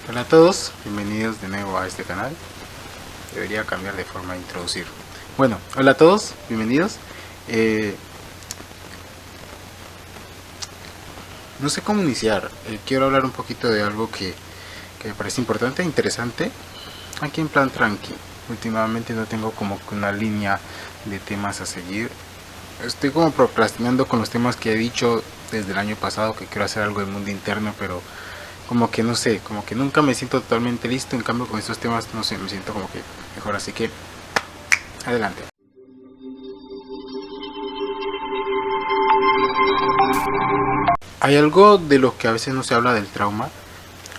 Hola a todos, bienvenidos de nuevo a este canal. Debería cambiar de forma de introducir. Bueno, hola a todos, bienvenidos. No sé cómo iniciar. Quiero hablar un poquito de algo que me parece importante e interesante. Aquí en plan tranqui. Últimamente no tengo como que una línea de temas a seguir. Estoy como procrastinando con los temas que he dicho desde el año pasado, que quiero hacer algo del mundo interno, pero como que no sé, como que nunca me siento totalmente listo. En cambio con estos temas, no sé, me siento como que mejor, así que adelante. Hay algo de lo que a veces no se habla del trauma,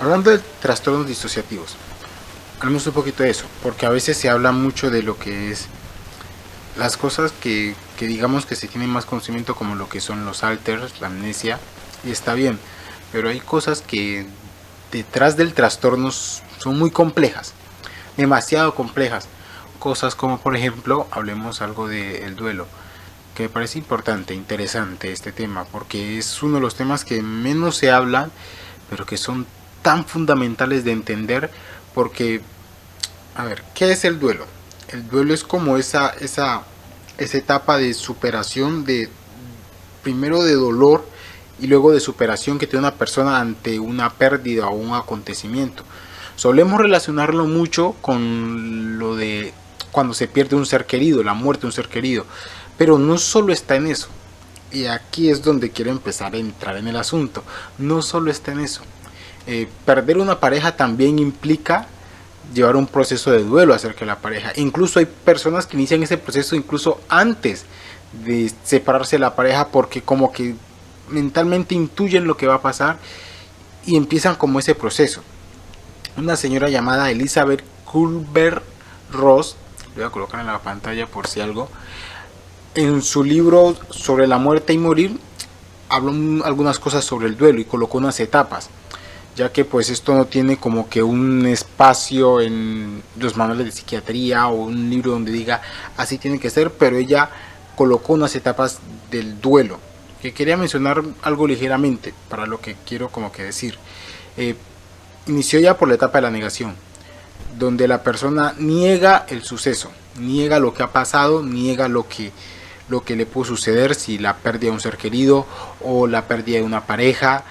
hablando de trastornos disociativos. Hablemos un poquito de eso, porque a veces se habla mucho de lo que es las cosas que digamos que se tiene más conocimiento, como lo que son los alters, la amnesia, y está bien, pero hay cosas que detrás del trastorno son muy complejas, demasiado complejas. Cosas como, por ejemplo, hablemos algo del duelo, que me parece importante, interesante este tema, porque es uno de los temas que menos se hablan, pero que son tan fundamentales de entender, porque, a ver, ¿qué es el duelo? El duelo es como esa etapa de superación, de primero de dolor y luego de superación que tiene una persona ante una pérdida o un acontecimiento. Solemos relacionarlo mucho con lo de cuando se pierde un ser querido, la muerte de un ser querido, pero no solo está en eso. Y aquí es donde quiero empezar a entrar en el asunto. No solo está en eso. Perder una pareja también implica llevar un proceso de duelo acerca de la pareja. Incluso hay personas que inician ese proceso incluso antes de separarse de la pareja, porque como que mentalmente intuyen lo que va a pasar y empiezan como ese proceso. Una señora llamada Elizabeth Kübler-Ross, le voy a colocar en la pantalla por si algo, en su libro sobre la muerte y morir, habló algunas cosas sobre el duelo y colocó unas etapas, ya que pues esto no tiene como que un espacio en los manuales de psiquiatría o un libro donde diga así tiene que ser, pero ella colocó unas etapas del duelo, que quería mencionar algo ligeramente para lo que quiero como que decir. Eh, Inició ya por la etapa de la negación, donde la persona niega el suceso, niega lo que ha pasado, niega lo que le pudo suceder, si la pérdida de un ser querido o la pérdida de una pareja,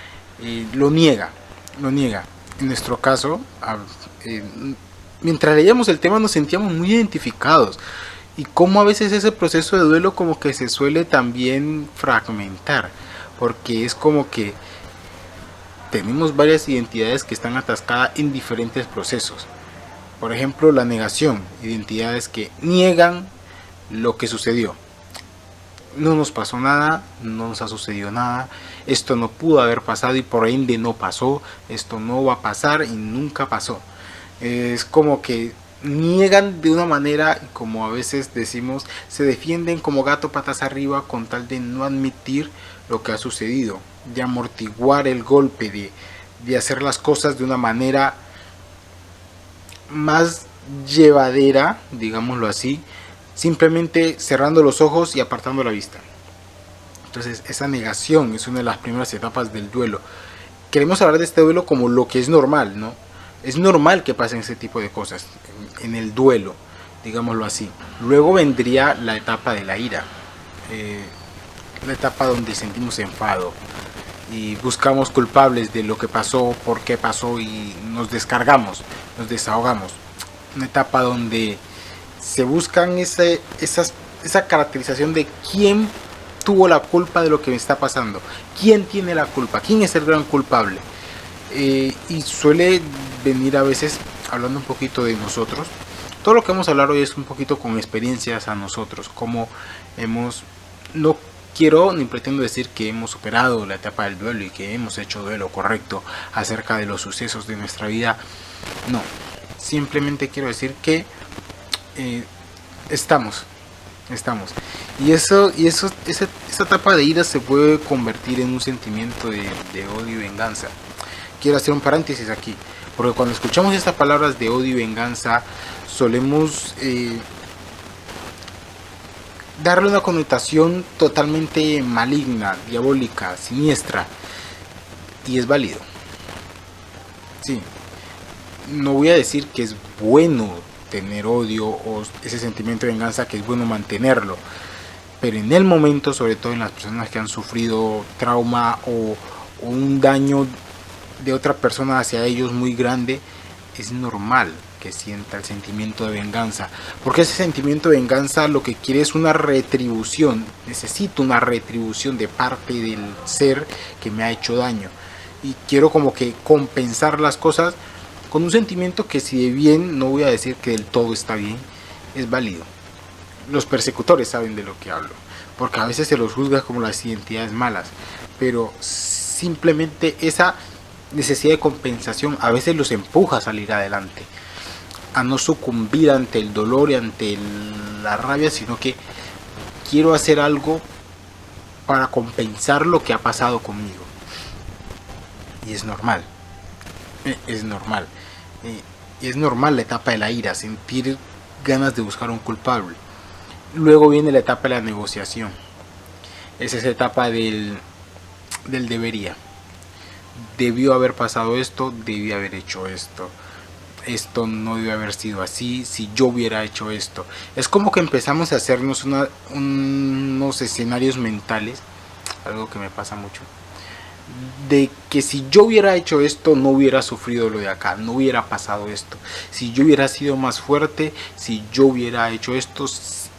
lo niega, lo niega. En nuestro caso, eh, mientras leíamos el tema nos sentíamos muy identificados, y cómo a veces ese proceso de duelo como que se suele también fragmentar, porque es como que tenemos varias identidades que están atascadas en diferentes procesos. Por ejemplo, la negación, identidades que niegan lo que sucedió. No nos pasó nada, no nos ha sucedido nada, esto no pudo haber pasado y por ende no pasó, esto no va a pasar y nunca pasó. Es como que niegan de una manera, como a veces decimos, se defienden como gato patas arriba con tal de no admitir lo que ha sucedido, de amortiguar el golpe, de hacer las cosas de una manera más llevadera, digámoslo así, simplemente cerrando los ojos y apartando la vista. Entonces esa negación es una de las primeras etapas del duelo. Queremos hablar de este duelo como lo que es normal, ¿no? Es normal que pasen ese tipo de cosas en el duelo, digámoslo así. Luego vendría la etapa de la ira, eh, la etapa donde sentimos enfado y buscamos culpables de lo que pasó, por qué pasó, y nos descargamos, nos desahogamos. Una etapa donde se buscan esa caracterización de quién tuvo la culpa de lo que me está pasando, quién tiene la culpa, quién es el gran culpable. Y suele venir a veces hablando un poquito de nosotros. Todo lo que vamos a hablar hoy es un poquito con experiencias a nosotros, como hemos, no quiero ni pretendo decir que hemos superado la etapa del duelo y que hemos hecho duelo correcto acerca de los sucesos de nuestra vida. No, simplemente quiero decir que estamos. Esa etapa de ira se puede convertir en un sentimiento de odio y venganza. Quiero hacer un paréntesis aquí, porque cuando escuchamos estas palabras de odio y venganza, solemos darle una connotación totalmente maligna, diabólica, siniestra, y es válido. Sí, no voy a decir que es bueno tener odio o ese sentimiento de venganza, que es bueno mantenerlo, pero en el momento, sobre todo en las personas que han sufrido trauma o un daño de otra persona hacia ellos muy grande, es normal que sienta el sentimiento de venganza, porque ese sentimiento de venganza lo que quiere es una retribución. Necesito una retribución de parte del ser que me ha hecho daño, y quiero como que compensar las cosas con un sentimiento que, si de bien no voy a decir que del todo está bien, es válido. Los persecutores saben de lo que hablo, porque a veces se los juzga como las identidades malas, pero simplemente esa necesidad de compensación a veces los empuja a salir adelante, a no sucumbir ante el dolor y ante la rabia, sino que quiero hacer algo para compensar lo que ha pasado conmigo. Y es normal, es normal. Y es normal la etapa de la ira, sentir ganas de buscar un culpable. Luego viene la etapa de la negociación. Es esa etapa del debería. Debió haber pasado esto, debí haber hecho esto. Esto no debe haber sido así, si yo hubiera hecho esto. Es como que empezamos a hacernos unos escenarios mentales, algo que me pasa mucho, de que si yo hubiera hecho esto no hubiera sufrido lo de acá, no hubiera pasado esto, si yo hubiera sido más fuerte, si yo hubiera hecho esto,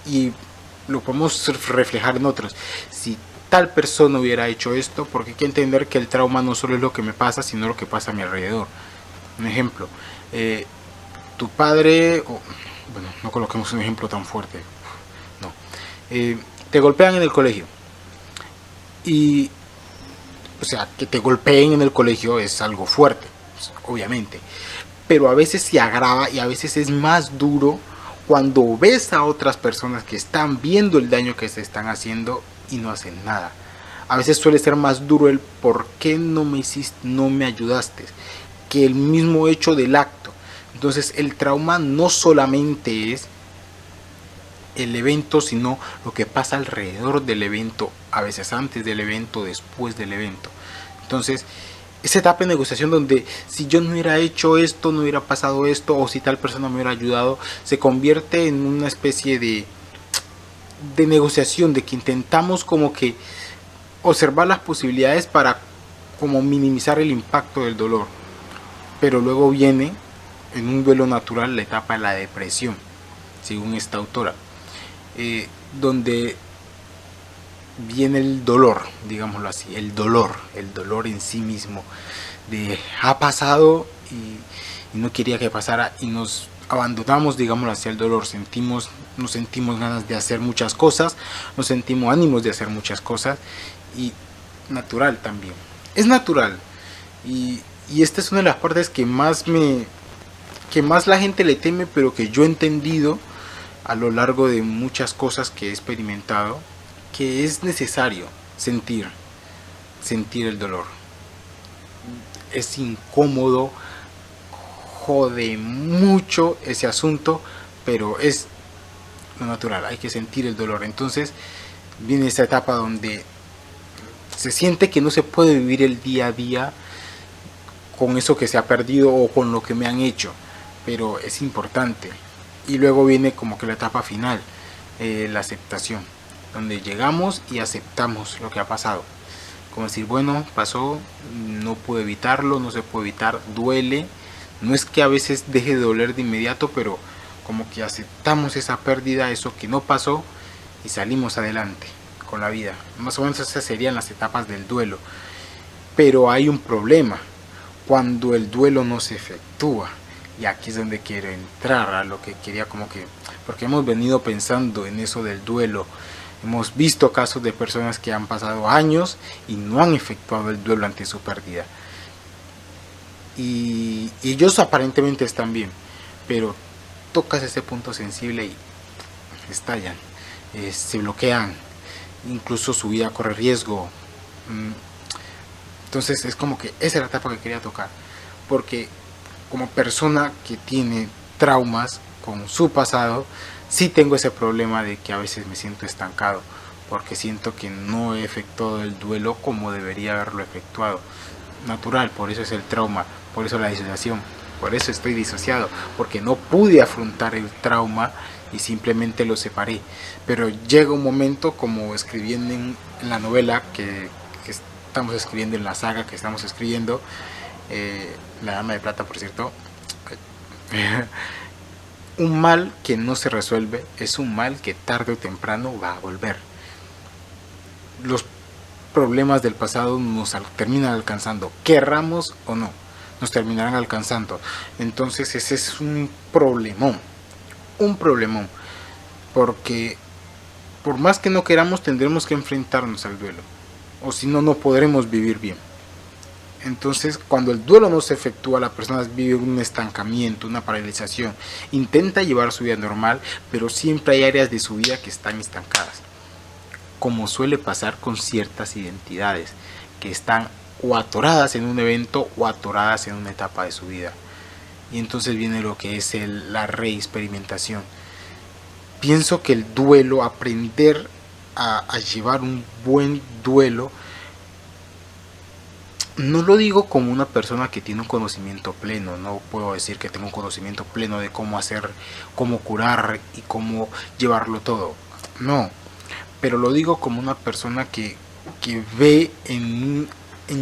y lo podemos reflejar en otros, si tal persona hubiera hecho esto, porque hay que entender que el trauma no solo es lo que me pasa, sino lo que pasa a mi alrededor. Un ejemplo, tu padre, bueno, no coloquemos un ejemplo tan fuerte, no, te golpean en el colegio, y o sea, que te golpeen en el colegio es algo fuerte, obviamente, pero a veces se agrava y a veces es más duro cuando ves a otras personas que están viendo el daño que se están haciendo y no hacen nada. A veces suele ser más duro el por qué no me hiciste, no me ayudaste, que el mismo hecho del acto. Entonces el trauma no solamente es el evento, sino lo que pasa alrededor del evento, a veces antes del evento, después del evento. Entonces, esa etapa de negociación donde si yo no hubiera hecho esto, no hubiera pasado esto, o si tal persona me hubiera ayudado, se convierte en una especie de negociación, de que intentamos como que observar las posibilidades para como minimizar el impacto del dolor. Pero luego viene, en un duelo natural, la etapa de la depresión, según esta autora, donde viene el dolor, digámoslo así, el dolor en sí mismo, de ha pasado y no quería que pasara, y nos abandonamos, digámoslo así, al dolor. Nos sentimos ganas de hacer muchas cosas, nos sentimos ánimos de hacer muchas cosas, y natural también, es natural, y esta es una de las partes que más la gente le teme, pero que yo he entendido a lo largo de muchas cosas que he experimentado, que es necesario sentir el dolor. Es incómodo, jode mucho ese asunto, pero es lo natural, hay que sentir el dolor. Entonces viene esa etapa donde se siente que no se puede vivir el día a día con eso que se ha perdido o con lo que me han hecho, pero es importante. Y luego viene como que la etapa final, la aceptación, donde llegamos y aceptamos lo que ha pasado, como decir, bueno, pasó, no puedo evitarlo, no se puede evitar, duele, no es que a veces deje de doler de inmediato, pero como que aceptamos esa pérdida, eso que no pasó, y salimos adelante con la vida. Más o menos esas serían las etapas del duelo. Pero hay un problema cuando el duelo no se efectúa, y aquí es donde quiero entrar a lo que quería, como que, porque hemos venido pensando en eso del duelo. Hemos visto casos de personas que han pasado años y no han efectuado el duelo ante su pérdida, y ellos aparentemente están bien, pero tocas ese punto sensible y estallan, se bloquean, incluso su vida corre riesgo. Entonces es como que esa es la etapa que quería tocar, porque como persona que tiene traumas con su pasado, sí tengo ese problema de que a veces me siento estancado, porque siento que no he efectuado el duelo como debería haberlo efectuado. Natural, por eso es el trauma, por eso la disociación. por eso estoy disociado, porque no pude afrontar el trauma y simplemente lo separé. Pero llega un momento, como escribiendo en la novela que estamos escribiendo, en la saga que estamos escribiendo, La Dama de Plata, por cierto, un mal que no se resuelve es un mal que tarde o temprano va a volver. Los problemas del pasado nos terminan alcanzando, querramos o no, nos terminarán alcanzando. Entonces ese es un problemón, porque por más que no queramos tendremos que enfrentarnos al duelo, o si no, no podremos vivir bien. Entonces, cuando el duelo no se efectúa, la persona vive un estancamiento, una paralización, intenta llevar su vida normal, pero siempre hay áreas de su vida que están estancadas, como suele pasar con ciertas identidades que están o atoradas en un evento o atoradas en una etapa de su vida. Y entonces viene lo que es la reexperimentación. Pienso que el duelo, aprender a llevar un buen duelo, no lo digo como una persona que tiene un conocimiento pleno, no puedo decir que tengo un conocimiento pleno de cómo hacer, cómo curar y cómo llevarlo todo, no, pero lo digo como una persona que ve en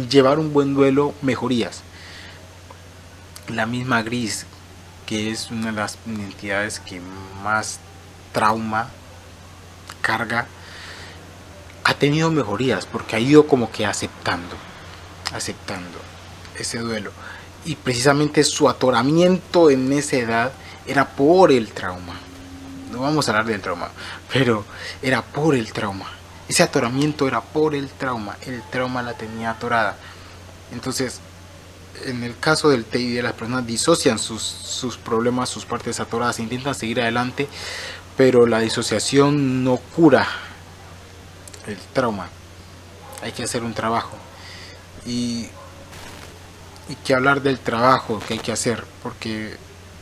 llevar un buen duelo mejorías. La misma Gris, que es una de las entidades que más trauma carga, ha tenido mejorías porque ha ido como que aceptando ese duelo, y precisamente su atoramiento en esa edad era por el trauma. No vamos a hablar del trauma, pero era por el trauma. Ese atoramiento era por el trauma la tenía atorada. Entonces, en el caso del TID, las personas disocian sus problemas, sus partes atoradas, intentan seguir adelante, pero la disociación no cura el trauma. Hay que hacer un trabajo. Y que hablar del trabajo que hay que hacer, porque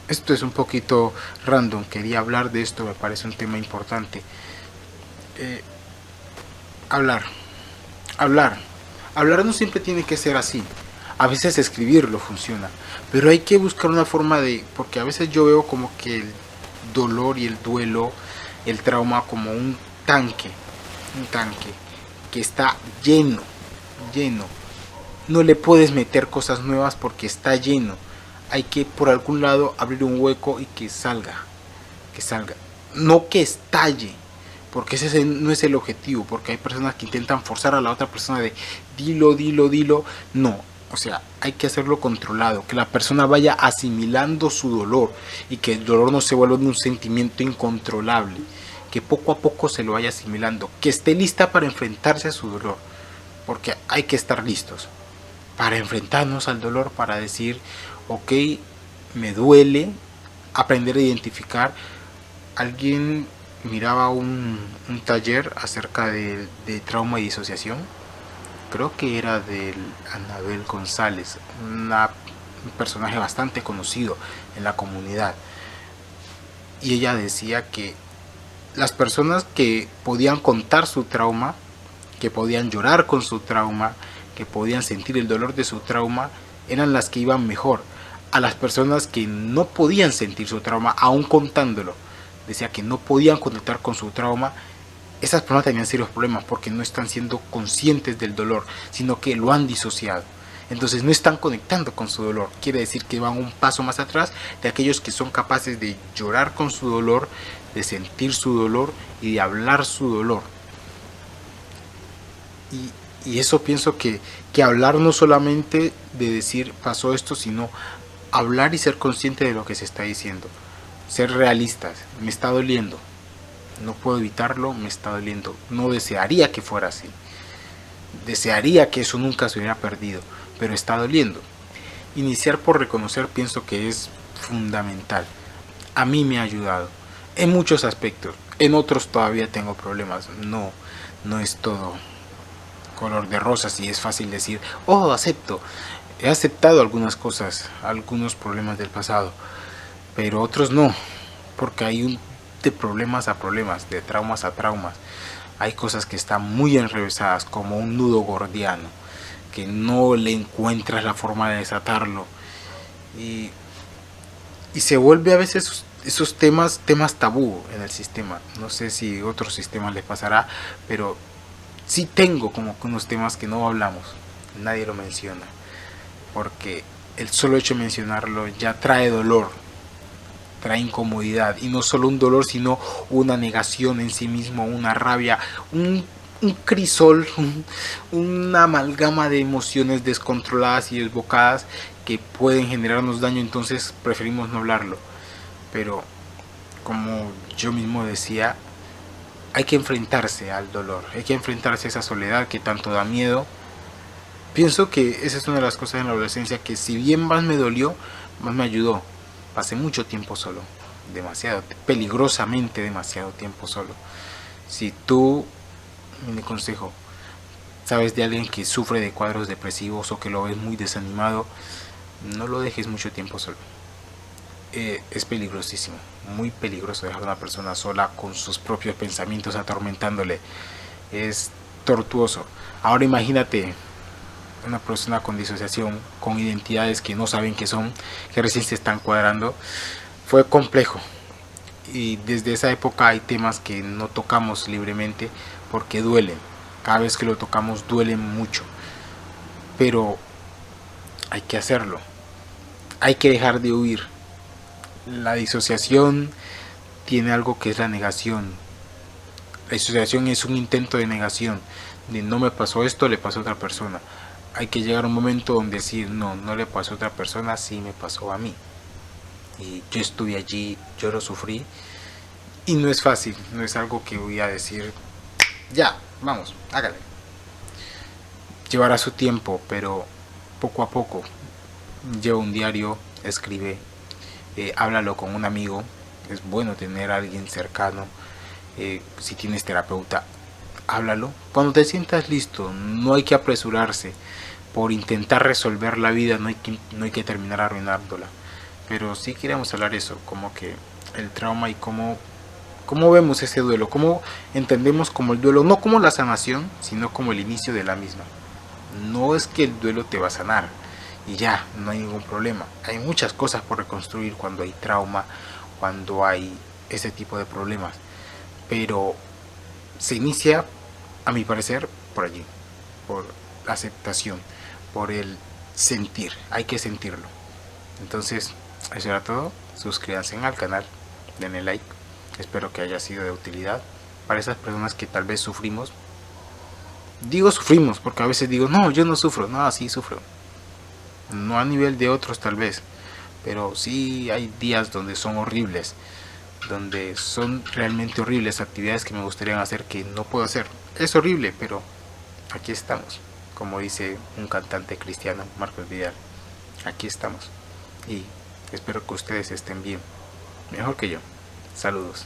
esto es un poquito random, quería hablar de esto, me parece un tema importante. Hablar no siempre tiene que ser así, a veces escribirlo funciona, pero hay que buscar una forma de, porque a veces yo veo como que el dolor y el duelo, el trauma, como un tanque que está lleno. No le puedes meter cosas nuevas porque está lleno. Hay que por algún lado abrir un hueco y que salga. No que estalle, porque ese no es el objetivo, porque hay personas que intentan forzar a la otra persona de dilo. No, o sea, hay que hacerlo controlado, que la persona vaya asimilando su dolor y que el dolor no se vuelva un sentimiento incontrolable, que poco a poco se lo vaya asimilando, que esté lista para enfrentarse a su dolor, porque hay que estar listos para enfrentarnos al dolor, para decir, ok, me duele, aprender a identificar. Alguien miraba un taller acerca de trauma y disociación, creo que era de Anabel González, un personaje bastante conocido en la comunidad, y ella decía que las personas que podían contar su trauma, que podían llorar con su trauma, que podían sentir el dolor de su trauma, eran las que iban mejor. A las personas que no podían sentir su trauma, aún contándolo, decía que no podían conectar con su trauma, esas personas tenían serios problemas porque no están siendo conscientes del dolor, sino que lo han disociado. Entonces no están conectando con su dolor. Quiere decir que van un paso más atrás de aquellos que son capaces de llorar con su dolor, de sentir su dolor y de hablar su dolor. Y eso pienso que hablar no solamente de decir pasó esto, sino hablar y ser consciente de lo que se está diciendo. Ser realistas, me está doliendo, no puedo evitarlo, me está doliendo. No desearía que fuera así, desearía que eso nunca se hubiera perdido, pero está doliendo. Iniciar por reconocer pienso que es fundamental. A mí me ha ayudado en muchos aspectos, en otros todavía tengo problemas. No es todo color de rosas y es fácil decir, oh, acepto. He aceptado algunas cosas, algunos problemas del pasado, pero otros no, porque hay de problemas a problemas, de traumas a traumas. Hay cosas que están muy enrevesadas, como un nudo gordiano, que no le encuentras la forma de desatarlo. Y y se vuelve a veces esos temas tabú en el sistema. No sé si otros sistemas les pasará, pero sí tengo como que unos temas que no hablamos, nadie lo menciona, porque el solo hecho de mencionarlo ya trae dolor, trae incomodidad, y no solo un dolor, sino una negación en sí mismo, una rabia, un crisol, una amalgama de emociones descontroladas y desbocadas que pueden generarnos daño. Entonces preferimos no hablarlo. Pero como yo mismo decía, hay que enfrentarse al dolor, hay que enfrentarse a esa soledad que tanto da miedo. Pienso que esa es una de las cosas en la adolescencia que, si bien más me dolió, más me ayudó. Pasé mucho tiempo solo, demasiado, peligrosamente demasiado tiempo solo. Si tú, mi consejo, sabes de alguien que sufre de cuadros depresivos o que lo ves muy desanimado, no lo dejes mucho tiempo solo. Es peligrosísimo, muy peligroso dejar a una persona sola con sus propios pensamientos atormentándole. Es tortuoso. Ahora imagínate una persona con disociación, con identidades que no saben qué son, que recién se están cuadrando. Fue complejo. Y desde esa época hay temas que no tocamos libremente porque duelen. Cada vez que lo tocamos duelen mucho. Pero hay que hacerlo. Hay que dejar de huir. La disociación tiene algo que es la negación. La disociación es un intento de negación. De no me pasó esto, le pasó a otra persona. Hay que llegar a un momento donde decir, no, no le pasó a otra persona, sí me pasó a mí. Y yo estuve allí, yo lo sufrí. Y no es fácil, no es algo que voy a decir, ya, vamos, hágale. Llevará su tiempo, pero poco a poco. Lleva un diario, escribe, háblalo con un amigo. Es bueno tener a alguien cercano. Si tienes terapeuta, háblalo. Cuando te sientas listo, no hay que apresurarse. Por intentar resolver la vida no hay que terminar arruinándola. Pero sí queremos hablar eso, como que el trauma y cómo vemos ese duelo, cómo entendemos como el duelo, no como la sanación, sino como el inicio de la misma. No es que el duelo te va a sanar y ya, no hay ningún problema. Hay muchas cosas por reconstruir cuando hay trauma, cuando hay ese tipo de problemas. Pero se inicia, a mi parecer, por allí, por la aceptación, por el sentir, hay que sentirlo. Entonces, eso era todo. Suscríbanse al canal, denle like. Espero que haya sido de utilidad para esas personas que tal vez sufrimos. Digo sufrimos porque a veces digo, no, yo no sufro. No, sí sufro. No a nivel de otros tal vez, pero sí hay días donde son horribles, donde son realmente horribles actividades que me gustaría hacer que no puedo hacer. Es horrible, pero aquí estamos. Como dice un cantante cristiano, Marcos Vidal, aquí estamos. Y espero que ustedes estén bien, mejor que yo. Saludos.